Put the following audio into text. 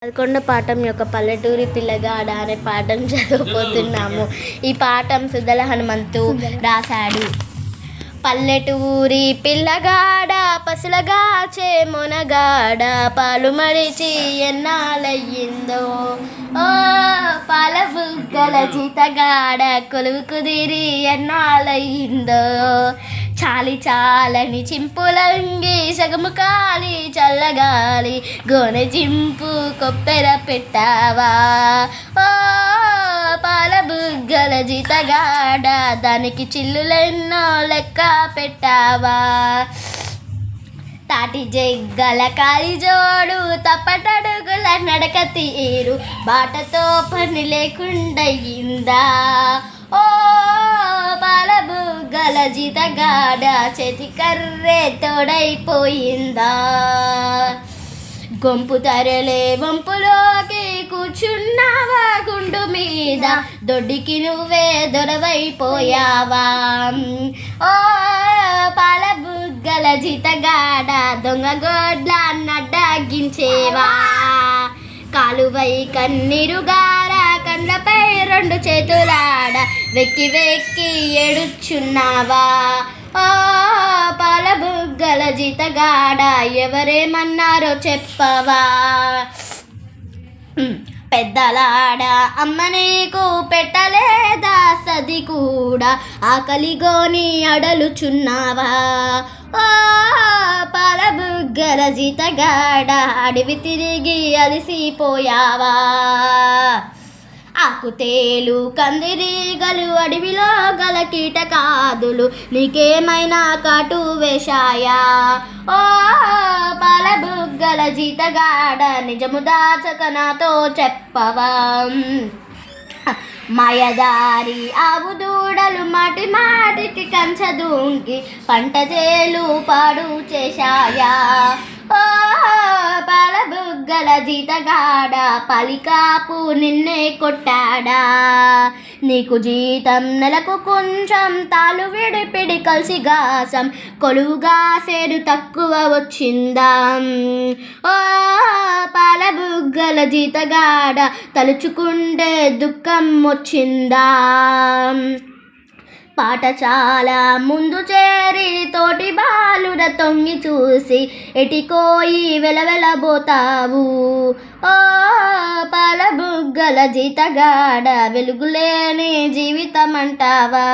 11వ పాఠం యొక్క పల్లెటూరి పిల్లగాడ అనే పాఠం చదవబోతున్నాము. ఈ పాఠం సుద్దల హనుమంతు రాశాడు. పల్లెటూరి పిల్లగాడ పసులగాచే మొనగాడ పాలు మరిచి ఎన్నాళ్ళయ్యిందో, ఓ పాల బుగ్గల జీతగాడ కొలువు కుదిరి ఎన్నాళ్ళయ్యిందో, చాలి చాలని చింపులంగి సగము కాలి చల్లగాలి గోనె జింపు కొప్పెర పెట్టావా, ఓ పాల బుగ్గల జీతగాడ దానికి చిల్లులెన్నో లెక్క పెట్టావా, తాటి జగ్గల కాలి జోడు తప్పటడుగుల నడక తీరు బాటతో పని లేకుండయిందా, ఓ పాల బుగ్గల జీతగాడ చేతి కర్రే తోడైపోయిందా, గొంపు తరలే వంపులోకి కూర్చున్నావా గుండు మీద దొడ్డికి నువ్వే దొరవైపోయావా, ఓ పాల బుగ్గల జీతగాడ దొంగ గోడ్ల నడ్డగించేవా, కాలువై కన్నీరుగార కండ్లపై రెండు చేతులాడ వెక్కి వెక్కి ఏడుచున్నావా, ఓ పాల బుగ్గల జీతగాడ ఎవరేమన్నారో చెప్పవా, పెద్దలాడ అమ్మ నీకు పెట్టలేదా సది కూడా ఆకలిగోని అడలుచున్నావా, ఓ పాల బుగ్గల జీతగాడ అడవి తిరిగి అలసిపోయావా, ఆకుతేలు కందిరీగలు అడవిలో గల కీటకాదులు నీకేమైనా కాటు వేశాయా, ఓ పాల బుగ్గల జీతగాడ నిజము దాచక నాతో చెప్పవా, మాయదారి ఆవు దూడలు మాటి మాటికి కంచదూంకి పంట చేలు పాడు చేశాయా, ఓ పాల బుగ్గల జీతగాడ పలికాపు నిన్నే కొట్టాడా, నీకు జీతం నెలకు కొంచెం తాలు విడిపిడి కలిసి గాసం కొలువుగా సేరు తక్కువ వచ్చిందా, ఓ పాల బుగ్గల జీతగాడ తలుచుకుంటే దుఃఖం వచ్చిందా, పాఠశాల ముందు చేరి తోటి బాలుడ తొంగి చూసి ఎటికోయి వెలవెలబోతావు, ఓ పాల బుగ్గల జీతగాడ వెలుగులేని జీవితం అంటావా.